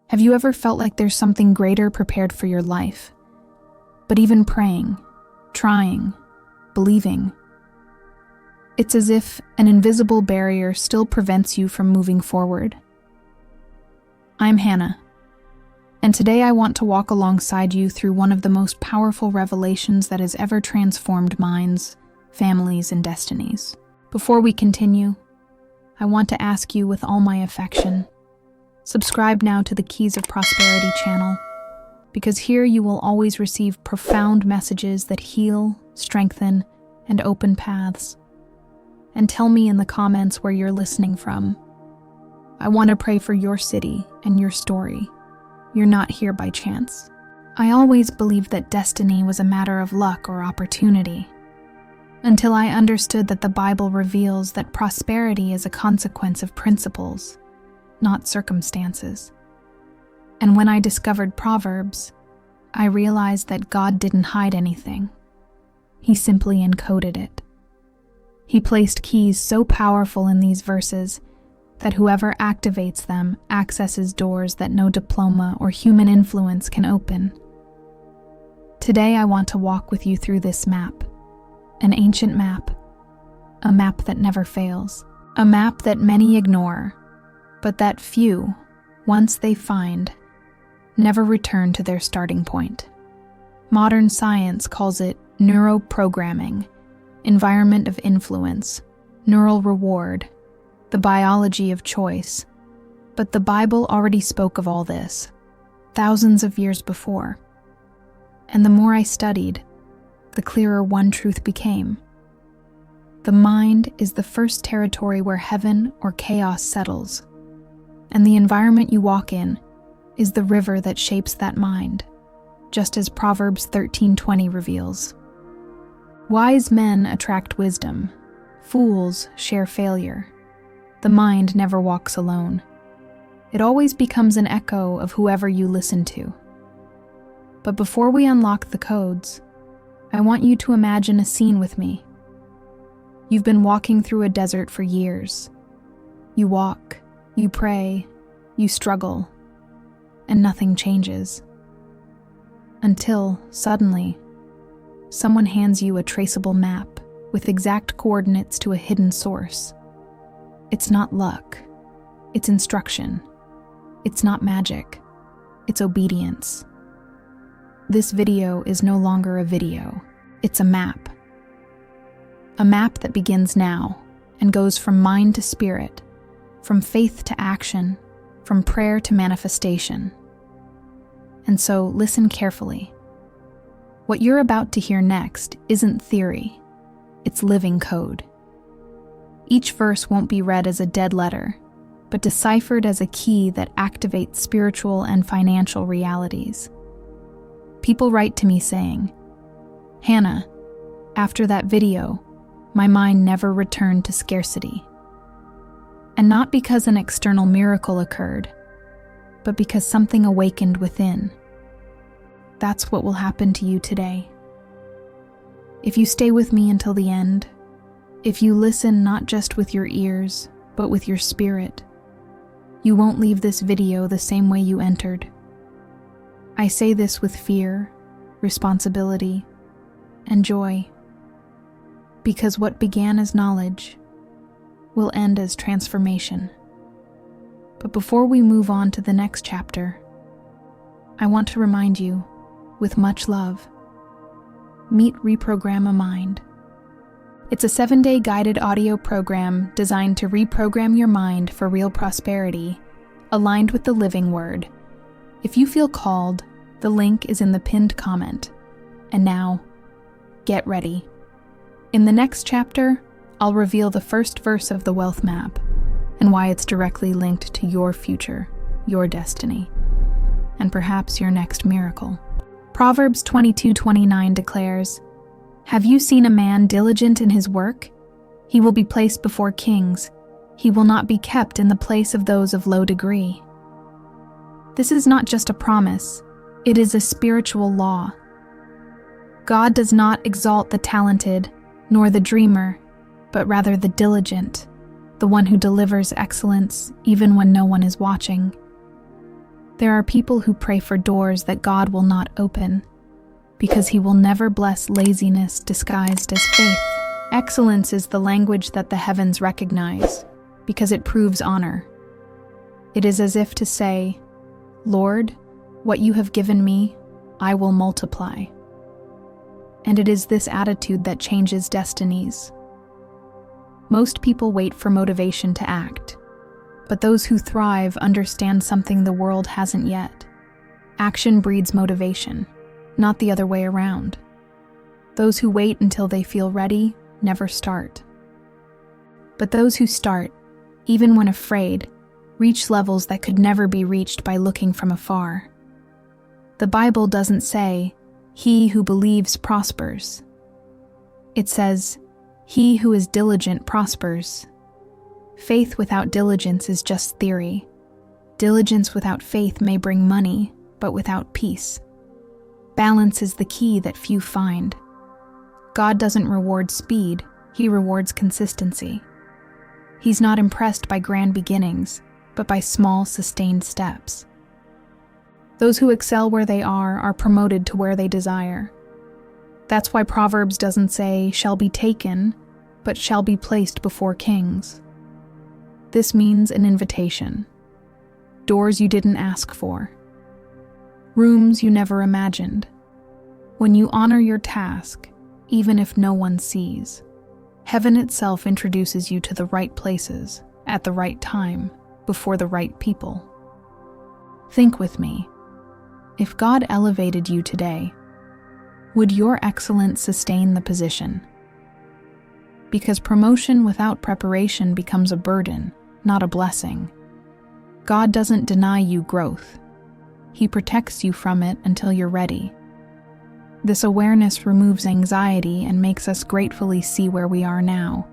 Have you ever felt like there's something greater prepared for your life? But even praying, trying, believing, it's as if an invisible barrier still prevents you from moving forward. I'm Hannah, and today I want to walk alongside you through one of the most powerful revelations that has ever transformed minds, families, and destinies. Before we continue, I want to ask you with all my affection, subscribe now to the Keys of Prosperity channel, because here you will always receive profound messages that heal, strengthen, and open paths. And tell me in the comments where you're listening from. I want to pray for your city and your story. You're not here by chance. I always believed that destiny was a matter of luck or opportunity, until I understood that the Bible reveals that prosperity is a consequence of principles, not circumstances. And when I discovered Proverbs, I realized that God didn't hide anything. He simply encoded it. He placed keys so powerful in these verses that whoever activates them accesses doors that no diploma or human influence can open. Today I want to walk with you through this map, an ancient map, a map that never fails, a map that many ignore, but that few, once they find, never return to their starting point. Modern science calls it neuroprogramming, environment of influence, neural reward, the biology of choice. But the Bible already spoke of all this, thousands of years before. And the more I studied, the clearer one truth became. The mind is the first territory where heaven or chaos settles, and the environment you walk in is the river that shapes that mind, just as Proverbs 13:20 reveals. Wise men attract wisdom, fools share failure. The mind never walks alone. It always becomes an echo of whoever you listen to. But before we unlock the codes, I want you to imagine a scene with me. You've been walking through a desert for years. You walk, you pray, you struggle, and nothing changes. Until, suddenly, someone hands you a traceable map with exact coordinates to a hidden source. It's not luck. It's instruction. It's not magic. It's obedience. This video is no longer a video. It's a map. A map that begins now and goes from mind to spirit, from faith to action, from prayer to manifestation. And so listen carefully. What you're about to hear next isn't theory. It's living code. Each verse won't be read as a dead letter, but deciphered as a key that activates spiritual and financial realities. People write to me saying, "Hannah, after that video, my mind never returned to scarcity." And not because an external miracle occurred, but because something awakened within. That's what will happen to you today. If you stay with me until the end, if you listen not just with your ears, but with your spirit, you won't leave this video the same way you entered. I say this with fear, responsibility, and joy, because what began as knowledge will end as transformation. But before we move on to the next chapter, I want to remind you, with much love, meet Reprogram a Mind. It's a 7-day guided audio program designed to reprogram your mind for real prosperity, aligned with the living word. If you feel called, the link is in the pinned comment. And now, get ready. In the next chapter, I'll reveal the first verse of the wealth map and why it's directly linked to your future, your destiny, and perhaps your next miracle. Proverbs 22:29 declares, "Have you seen a man diligent in his work? He will be placed before kings. He will not be kept in the place of those of low degree." This is not just a promise, it is a spiritual law. God does not exalt the talented, nor the dreamer, but rather the diligent, the one who delivers excellence even when no one is watching. There are people who pray for doors that God will not open, because He will never bless laziness disguised as faith. Excellence is the language that the heavens recognize, because it proves honor. It is as if to say, "Lord, what you have given me, I will multiply." And it is this attitude that changes destinies. Most people wait for motivation to act, but those who thrive understand something the world hasn't yet. Action breeds motivation, not the other way around. Those who wait until they feel ready never start. But those who start, even when afraid, reach levels that could never be reached by looking from afar. The Bible doesn't say, "He who believes prospers." It says, "He who is diligent prospers." Faith without diligence is just theory. Diligence without faith may bring money, but without peace. Balance is the key that few find. God doesn't reward speed, He rewards consistency. He's not impressed by grand beginnings, but by small, sustained steps. Those who excel where they are promoted to where they desire. That's why Proverbs doesn't say, "shall be taken," but "shall be placed before kings." This means an invitation. Doors you didn't ask for. Rooms you never imagined. When you honor your task, even if no one sees, heaven itself introduces you to the right places, at the right time, before the right people. Think with me. If God elevated you today, would your excellence sustain the position? Because promotion without preparation becomes a burden, not a blessing. God doesn't deny you growth. He protects you from it until you're ready. This awareness removes anxiety and makes us gratefully see where we are now.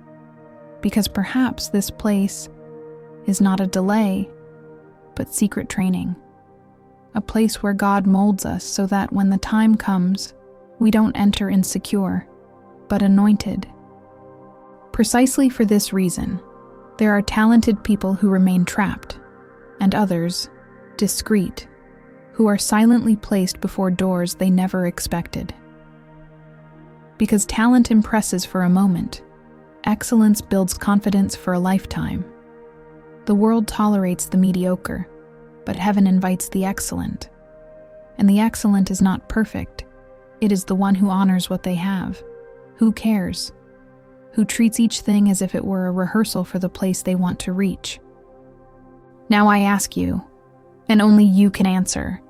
Because perhaps this place is not a delay, but secret training. A place where God molds us so that when the time comes, we don't enter insecure, but anointed. Precisely for this reason, there are talented people who remain trapped, and others, discreet, who are silently placed before doors they never expected. Because talent impresses for a moment, excellence builds confidence for a lifetime. The world tolerates the mediocre, but heaven invites the excellent. And the excellent is not perfect. It is the one who honors what they have, who cares, who treats each thing as if it were a rehearsal for the place they want to reach. Now I ask you, and only you can answer,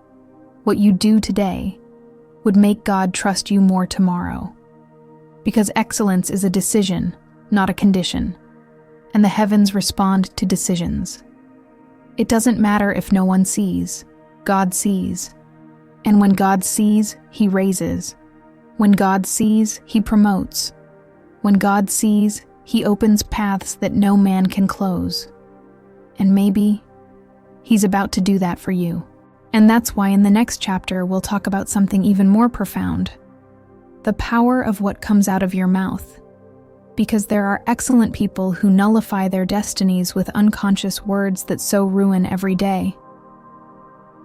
what you do today would make God trust you more tomorrow. Because excellence is a decision, not a condition, and the heavens respond to decisions. It doesn't matter if no one sees, God sees. And when God sees, He raises. When God sees, He promotes. When God sees, He opens paths that no man can close. And maybe He's about to do that for you. And that's why in the next chapter we'll talk about something even more profound. The power of what comes out of your mouth. Because there are excellent people who nullify their destinies with unconscious words that sow ruin every day.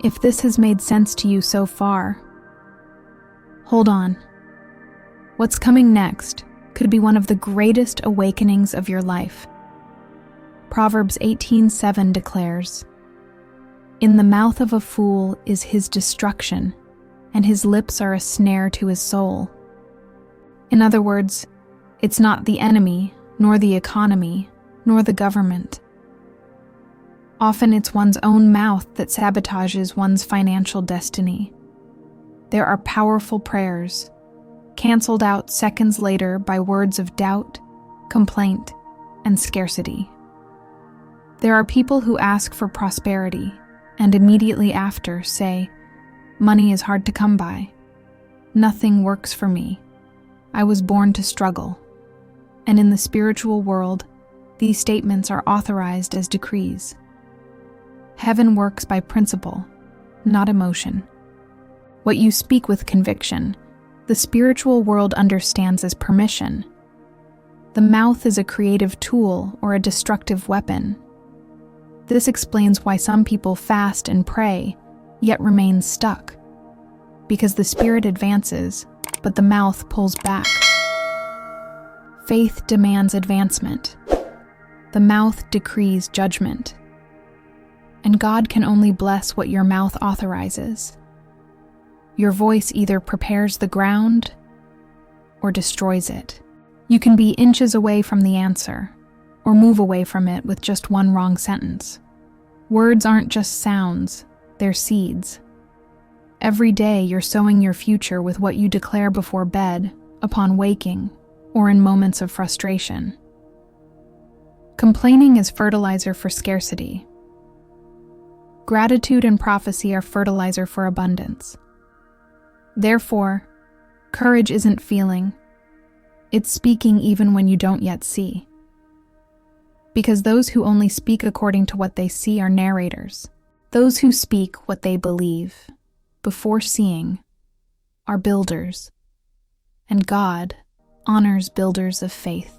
If this has made sense to you so far, hold on. What's coming next could be one of the greatest awakenings of your life. Proverbs 18:7 declares, "In the mouth of a fool is his destruction, and his lips are a snare to his soul." In other words, it's not the enemy, nor the economy, nor the government. Often it's one's own mouth that sabotages one's financial destiny. There are powerful prayers, canceled out seconds later by words of doubt, complaint, and scarcity. There are people who ask for prosperity, and immediately after say, "Money is hard to come by. Nothing works for me. I was born to struggle." And in the spiritual world, these statements are authorized as decrees. Heaven works by principle, not emotion. What you speak with conviction, the spiritual world understands as permission. The mouth is a creative tool or a destructive weapon. This explains why some people fast and pray, yet remains stuck, because the spirit advances, but the mouth pulls back. Faith demands advancement. The mouth decrees judgment. And God can only bless what your mouth authorizes. Your voice either prepares the ground or destroys it. You can be inches away from the answer, or move away from it with just one wrong sentence. Words aren't just sounds, they're seeds. Every day you're sowing your future with what you declare before bed, upon waking, or in moments of frustration. Complaining is fertilizer for scarcity. Gratitude and prophecy are fertilizer for abundance. Therefore, courage isn't feeling, it's speaking even when you don't yet see. Because those who only speak according to what they see are narrators. Those who speak what they believe, before seeing, are builders. And God honors builders of faith.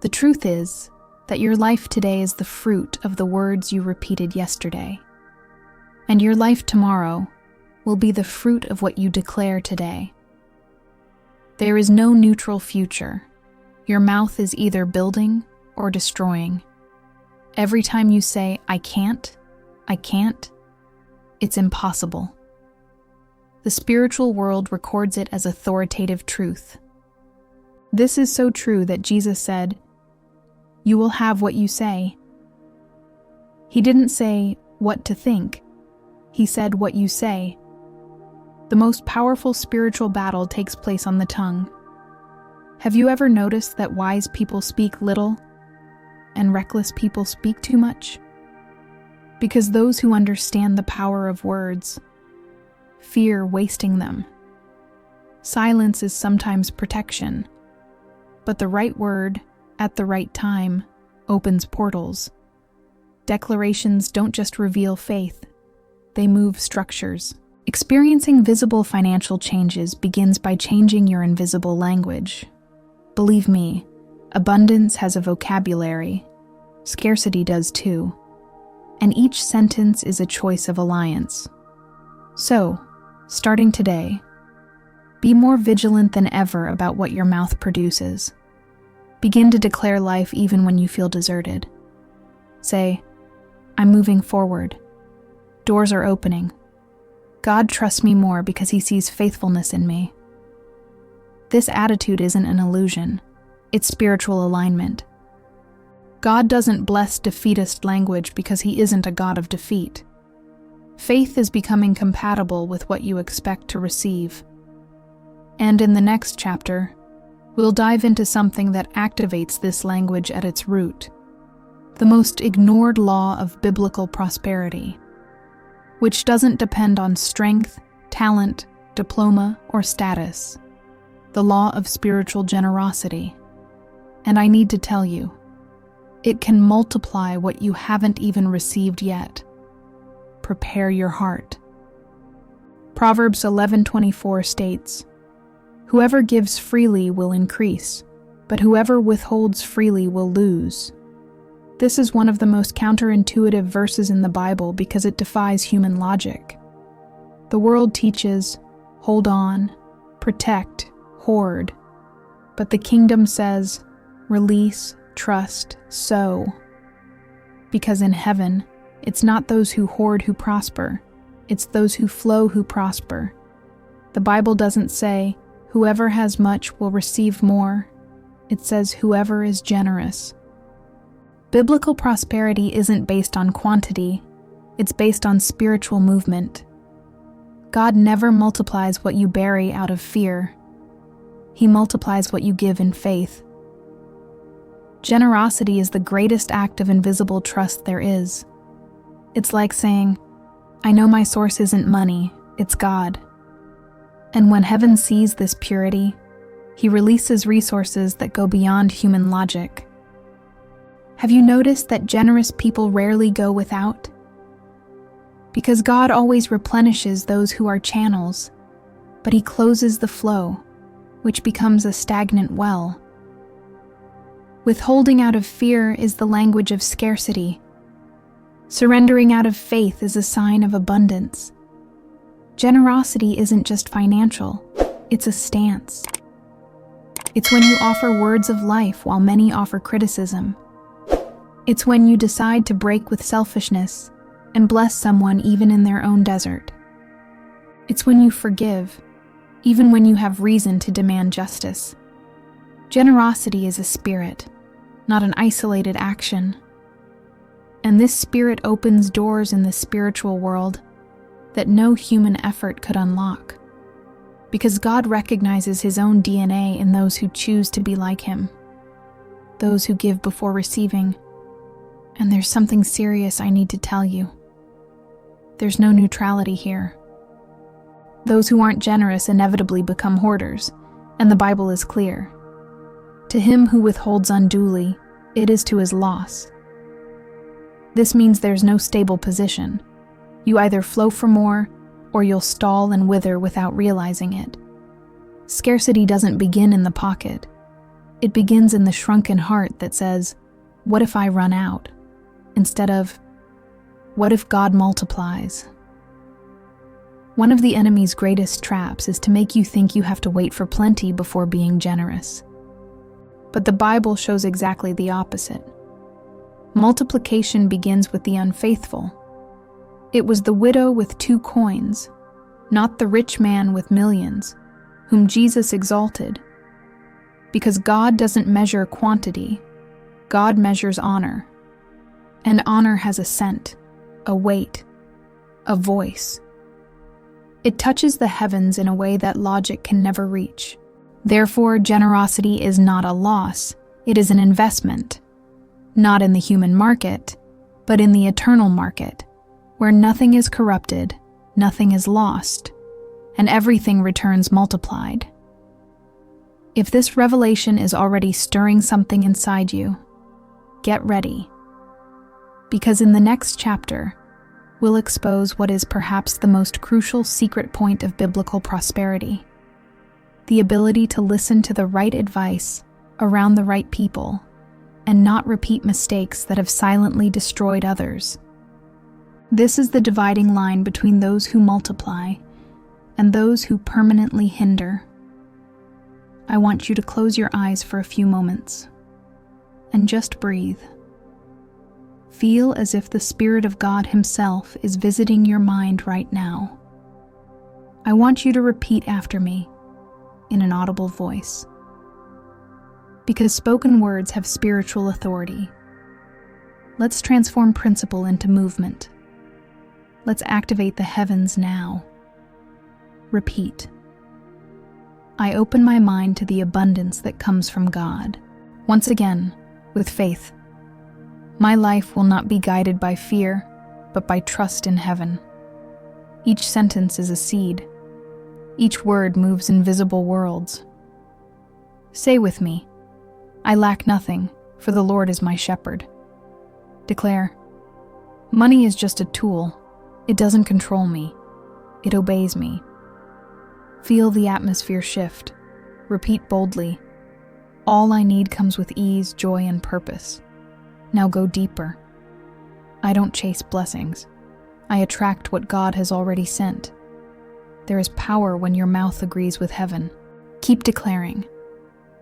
The truth is that your life today is the fruit of the words you repeated yesterday. And your life tomorrow will be the fruit of what you declare today. There is no neutral future. Your mouth is either building or destroying. Every time you say, I can't, it's impossible. The spiritual world records it as authoritative truth. This is so true that Jesus said, "You will have what you say." He didn't say what to think. He said what you say. The most powerful spiritual battle takes place on the tongue. Have you ever noticed that wise people speak little and reckless people speak too much? Because those who understand the power of words fear wasting them. Silence is sometimes protection, but the right word at the right time opens portals. Declarations don't just reveal faith, they move structures. Experiencing visible financial changes begins by changing your invisible language. Believe me, abundance has a vocabulary. Scarcity does too. And each sentence is a choice of alliance. So, starting today, be more vigilant than ever about what your mouth produces. Begin to declare life even when you feel deserted. Say, I'm moving forward. Doors are opening. God trusts me more because he sees faithfulness in me. This attitude isn't an illusion. It's spiritual alignment. God doesn't bless defeatist language because he isn't a God of defeat. Faith is becoming compatible with what you expect to receive. And in the next chapter, we'll dive into something that activates this language at its root, the most ignored law of biblical prosperity, which doesn't depend on strength, talent, diploma, or status, the law of spiritual generosity. And I need to tell you, it can multiply what you haven't even received yet. Prepare your heart. Proverbs 11:24 states, "Whoever gives freely will increase, but whoever withholds freely will lose." This is one of the most counterintuitive verses in the Bible because it defies human logic. The world teaches, hold on, protect, hoard. But the kingdom says, release, trust, sow. Because in heaven, it's not those who hoard who prosper, it's those who flow who prosper. The Bible doesn't say, whoever has much will receive more. It says, whoever is generous. Biblical prosperity isn't based on quantity, it's based on spiritual movement. God never multiplies what you bury out of fear. He multiplies what you give in faith. Generosity is the greatest act of invisible trust there is. It's like saying, I know my source isn't money, it's God. And when heaven sees this purity, he releases resources that go beyond human logic. Have you noticed that generous people rarely go without? Because God always replenishes those who are channels, but he closes the flow, which becomes a stagnant well. Withholding out of fear is the language of scarcity. Surrendering out of faith is a sign of abundance. Generosity isn't just financial, it's a stance. It's when you offer words of life while many offer criticism. It's when you decide to break with selfishness and bless someone even in their own desert. It's when you forgive, even when you have reason to demand justice. Generosity is a spirit, not an isolated action. And this spirit opens doors in the spiritual world that no human effort could unlock. Because God recognizes His own DNA in those who choose to be like Him, those who give before receiving. And there's something serious I need to tell you. There's no neutrality here. Those who aren't generous inevitably become hoarders, and the Bible is clear. To him who withholds unduly, it is to his loss. This means there's no stable position. You either flow for more, or you'll stall and wither without realizing it. Scarcity doesn't begin in the pocket. It begins in the shrunken heart that says, "What if I run out?" instead of, "What if God multiplies?" One of the enemy's greatest traps is to make you think you have to wait for plenty before being generous. But the Bible shows exactly the opposite. Multiplication begins with the unfaithful. It was the widow with 2 coins, not the rich man with millions, whom Jesus exalted. Because God doesn't measure quantity, God measures honor. And honor has a scent, a weight, a voice. It touches the heavens in a way that logic can never reach. Therefore, generosity is not a loss, it is an investment. Not in the human market, but in the eternal market, where nothing is corrupted, nothing is lost, and everything returns multiplied. If this revelation is already stirring something inside you, get ready. Because in the next chapter, we'll expose what is perhaps the most crucial secret point of biblical prosperity: the ability to listen to the right advice around the right people and not repeat mistakes that have silently destroyed others. This is the dividing line between those who multiply and those who permanently hinder. I want you to close your eyes for a few moments and just breathe. Feel as if the Spirit of God Himself is visiting your mind right now. I want you to repeat after me in an audible voice. Because spoken words have spiritual authority. Let's transform principle into movement. Let's activate the heavens now. Repeat. I open my mind to the abundance that comes from God. Once again, with faith. My life will not be guided by fear, but by trust in heaven. Each sentence is a seed. Each word moves invisible worlds. Say with me, I lack nothing, for the Lord is my shepherd. Declare, money is just a tool. It doesn't control me. It obeys me. Feel the atmosphere shift. Repeat boldly, all I need comes with ease, joy, and purpose. Now go deeper. I don't chase blessings. I attract what God has already sent. There is power when your mouth agrees with heaven. Keep declaring.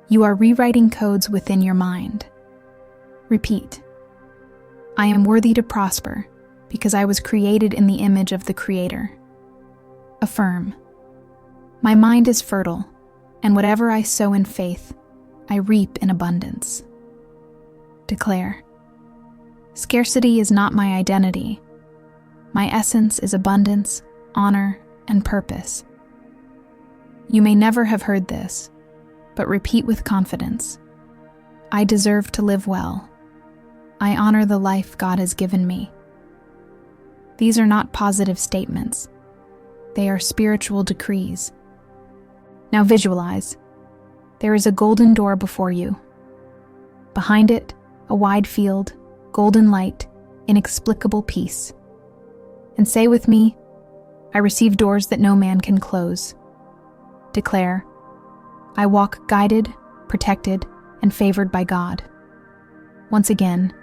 You are rewriting codes within your mind. Repeat. I am worthy to prosper because I was created in the image of the Creator. Affirm. My mind is fertile, and whatever I sow in faith, I reap in abundance. Declare. Scarcity is not my identity. My essence is abundance, honor, and purpose. You may never have heard this, but repeat with confidence. I deserve to live well. I honor the life God has given me. These are not positive statements. They are spiritual decrees. Now visualize. There is a golden door before you. Behind it, a wide field, golden light, inexplicable peace. And say with me, I receive doors that no man can close. Declare, I walk guided, protected, and favored by God. Once again,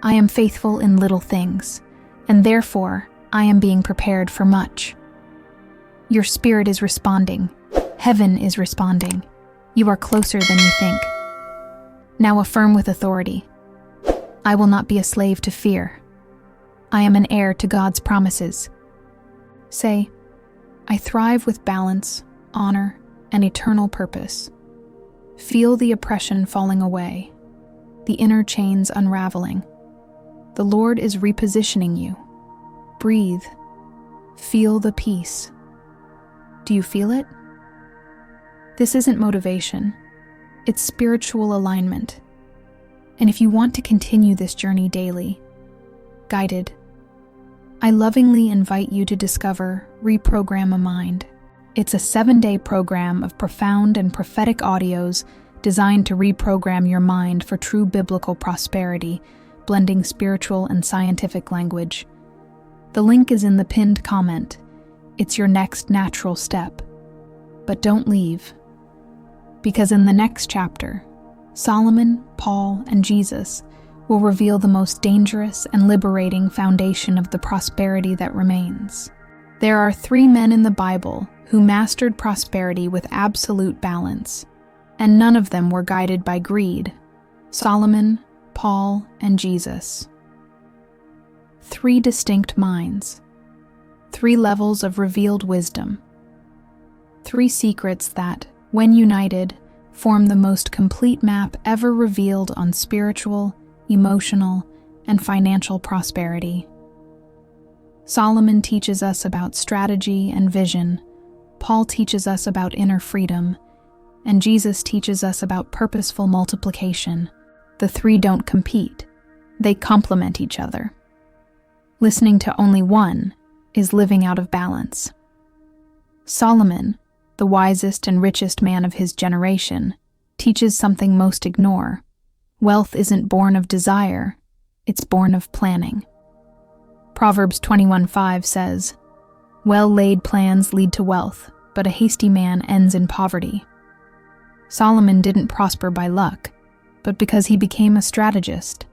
I am faithful in little things, and therefore I am being prepared for much. Your spirit is responding. Heaven is responding. You are closer than you think. Now affirm with authority. I will not be a slave to fear. I am an heir to God's promises. Say, I thrive with balance, honor, and eternal purpose. Feel the oppression falling away, the inner chains unraveling. The Lord is repositioning you. Breathe. Feel the peace. Do you feel it? This isn't motivation. It's spiritual alignment. And if you want to continue this journey daily, guided, I lovingly invite you to discover Reprogram a Mind. It's a 7-day program of profound and prophetic audios designed to reprogram your mind for true biblical prosperity, blending spiritual and scientific language. The link is in the pinned comment. It's your next natural step. But don't leave, because in the next chapter, Solomon, Paul, and Jesus will reveal the most dangerous and liberating foundation of the prosperity that remains. There are 3 men in the Bible who mastered prosperity with absolute balance, and none of them were guided by greed: Solomon, Paul, and Jesus. 3 distinct minds, 3 levels of revealed wisdom, 3 secrets that, when united, form the most complete map ever revealed on spiritual, emotional, and financial prosperity. Solomon teaches us about strategy and vision, Paul teaches us about inner freedom, and Jesus teaches us about purposeful multiplication. The 3 don't compete, they complement each other. Listening to only one is living out of balance. Solomon, the wisest and richest man of his generation, teaches something most ignore. Wealth isn't born of desire, it's born of planning. Proverbs 21:5 says, "Well-laid plans lead to wealth, but a hasty man ends in poverty." Solomon didn't prosper by luck, but because he became a strategist.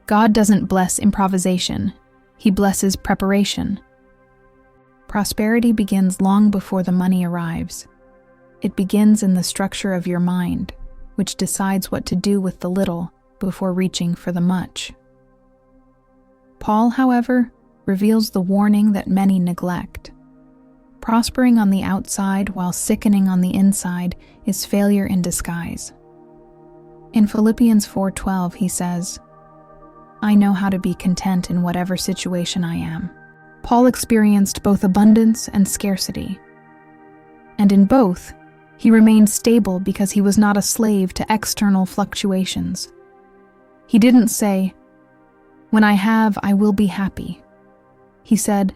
God doesn't bless improvisation, He blesses preparation. Prosperity begins long before the money arrives. It begins in the structure of your mind, which decides what to do with the little before reaching for the much. Paul, however, reveals the warning that many neglect. Prospering on the outside while sickening on the inside is failure in disguise. In Philippians 4:12, he says, "I know how to be content in whatever situation I am." Paul experienced both abundance and scarcity. And in both, he remained stable because he was not a slave to external fluctuations. He didn't say, "When I have, I will be happy." He said,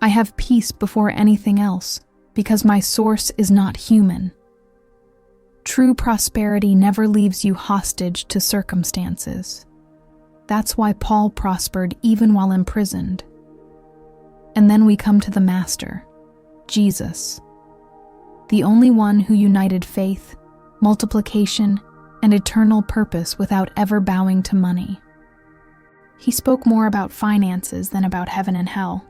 "I have peace before anything else, because my source is not human." True prosperity never leaves you hostage to circumstances. That's why Paul prospered even while imprisoned. And then we come to the Master, Jesus, the only one who united faith, multiplication, and eternal purpose without ever bowing to money. He spoke more about finances than about heaven and hell.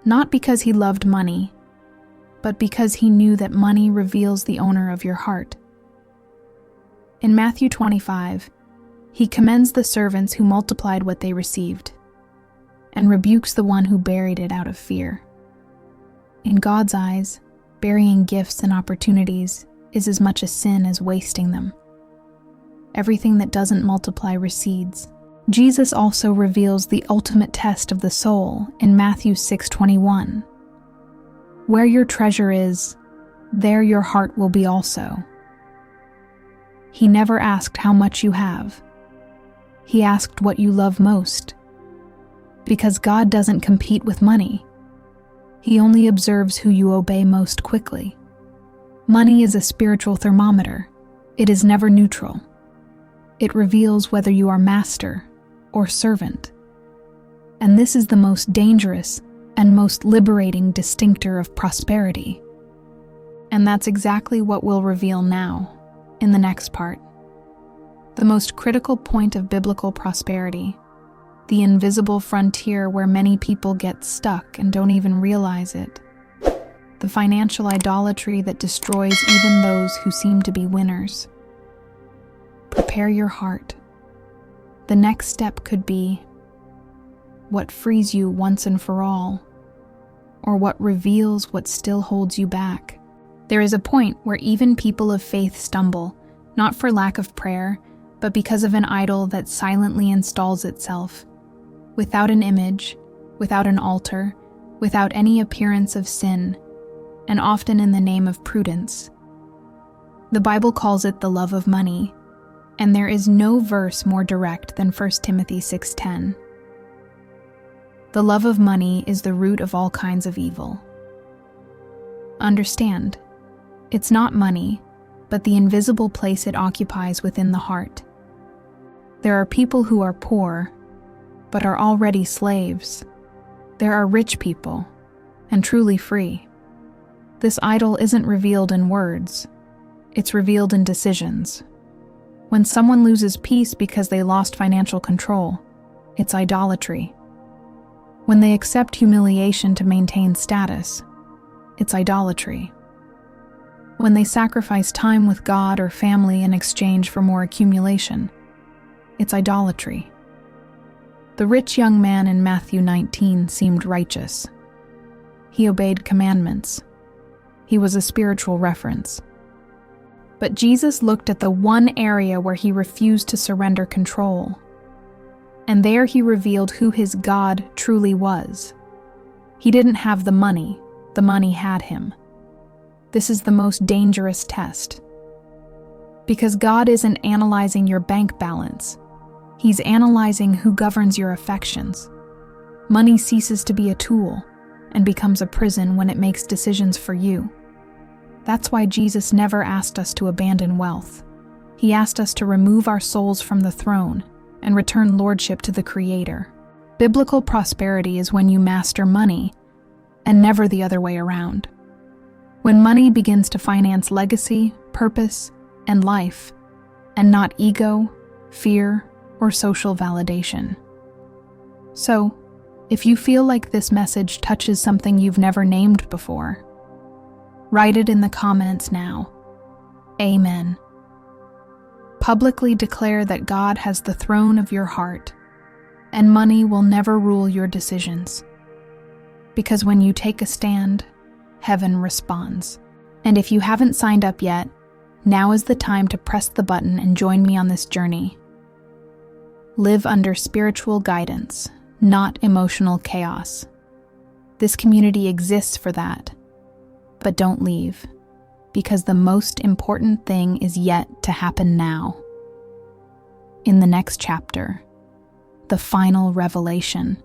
Not because he loved money, but because he knew that money reveals the owner of your heart. In Matthew 25, he commends the servants who multiplied what they received, and rebukes the one who buried it out of fear. In God's eyes, burying gifts and opportunities is as much a sin as wasting them. Everything that doesn't multiply recedes. Jesus also reveals the ultimate test of the soul in Matthew 6:21. "Where your treasure is, there your heart will be also." He never asked how much you have. He asked what you love most. Because God doesn't compete with money. He only observes who you obey most quickly. Money is a spiritual thermometer. It is never neutral. It reveals whether you are master or servant. And this is the most dangerous and most liberating distinctor of prosperity. And that's exactly what we'll reveal now, in the next part. the most critical point of biblical prosperity, the invisible frontier where many people get stuck and don't even realize it, the financial idolatry that destroys even those who seem to be winners. Prepare your heart. The next step could be what frees you once and for all, or what reveals what still holds you back. There is a point where even people of faith stumble, not for lack of prayer, but because of an idol that silently installs itself, without an image, without an altar, without any appearance of sin, and often in the name of prudence. The Bible calls it the love of money, and there is no verse more direct than 1 Timothy 6:10. The love of money is the root of all kinds of evil. Understand, it's not money, but the invisible place it occupies within the heart. There are people who are poor, but are already slaves. There are rich people, and truly free. This idol isn't revealed in words, it's revealed in decisions. When someone loses peace because they lost financial control, it's idolatry. When they accept humiliation to maintain status, it's idolatry. When they sacrifice time with God or family in exchange for more accumulation, it's idolatry. The rich young man in Matthew 19 seemed righteous. He obeyed commandments. He was a spiritual reference. But Jesus looked at the one area where he refused to surrender control. And there he revealed who his God truly was. He didn't have the money had him. This is the most dangerous test. Because God isn't analyzing your bank balance. He's analyzing who governs your affections. Money ceases to be a tool and becomes a prison when it makes decisions for you. That's why Jesus never asked us to abandon wealth. He asked us to remove our souls from the throne and return lordship to the Creator. Biblical prosperity is when you master money and never the other way around. When money begins to finance legacy, purpose, and life, and not ego, fear, or social validation. So, if you feel like this message touches something you've never named before, write it in the comments now. Amen. Publicly declare that God has the throne of your heart, and money will never rule your decisions. Because when you take a stand, heaven responds. And if you haven't signed up yet, now is the time to press the button and join me on this journey. Live under spiritual guidance, not emotional chaos. This community exists for that. But don't leave, because the most important thing is yet to happen now. In the next chapter, the final revelation,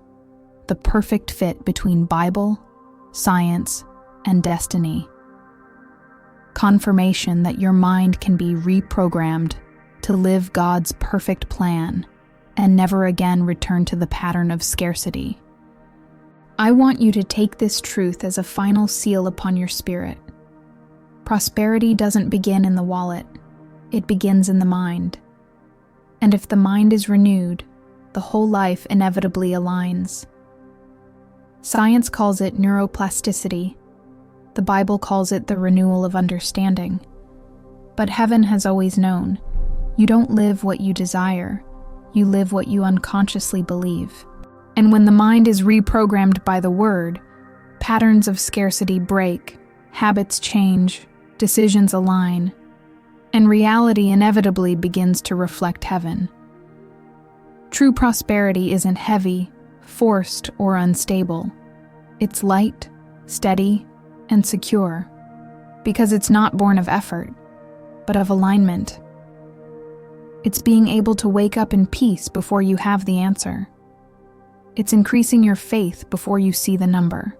the perfect fit between Bible, science, and destiny. Confirmation that your mind can be reprogrammed to live God's perfect plan and never again return to the pattern of scarcity. I want you to take this truth as a final seal upon your spirit. Prosperity doesn't begin in the wallet, it begins in the mind. And if the mind is renewed, the whole life inevitably aligns. Science calls it neuroplasticity. The Bible calls it the renewal of understanding. But heaven has always known, you don't live what you desire, you live what you unconsciously believe. And when the mind is reprogrammed by the Word, patterns of scarcity break, habits change, decisions align, and reality inevitably begins to reflect heaven. True prosperity isn't heavy, forced, or unstable. It's light, steady, and secure, because it's not born of effort, but of alignment. It's being able to wake up in peace before you have the answer. It's increasing your faith before you see the number.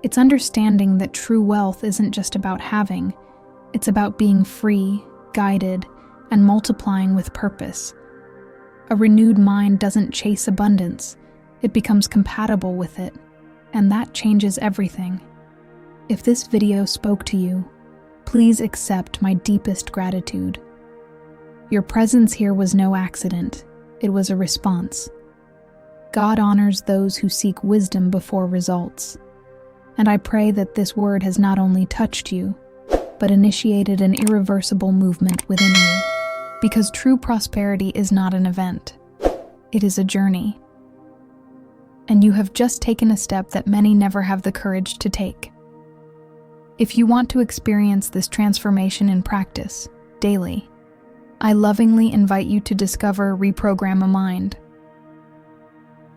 It's understanding that true wealth isn't just about having, it's about being free, guided, and multiplying with purpose. A renewed mind doesn't chase abundance, it becomes compatible with it, and that changes everything. If this video spoke to you, please accept my deepest gratitude. Your presence here was no accident. It was a response. God honors those who seek wisdom before results. And I pray that this word has not only touched you, but initiated an irreversible movement within you. Because true prosperity is not an event. It is a journey. And you have just taken a step that many never have the courage to take. If you want to experience this transformation in practice, daily, I lovingly invite you to discover Reprogram a Mind.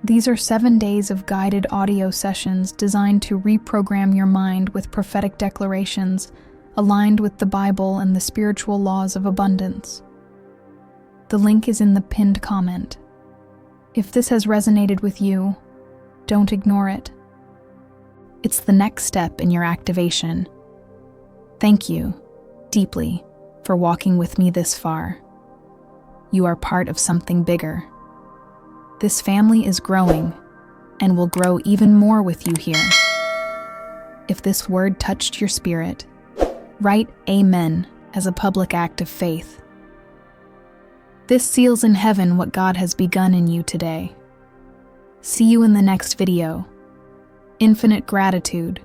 These are 7 days of guided audio sessions designed to reprogram your mind with prophetic declarations aligned with the Bible and the spiritual laws of abundance. The link is in the pinned comment. If this has resonated with you, don't ignore it. It's the next step in your activation. Thank you, deeply, for walking with me this far. You are part of something bigger. This family is growing, and will grow even more with you here. If this word touched your spirit, write Amen as a public act of faith. This seals in heaven what God has begun in you today. See you in the next video. Infinite gratitude.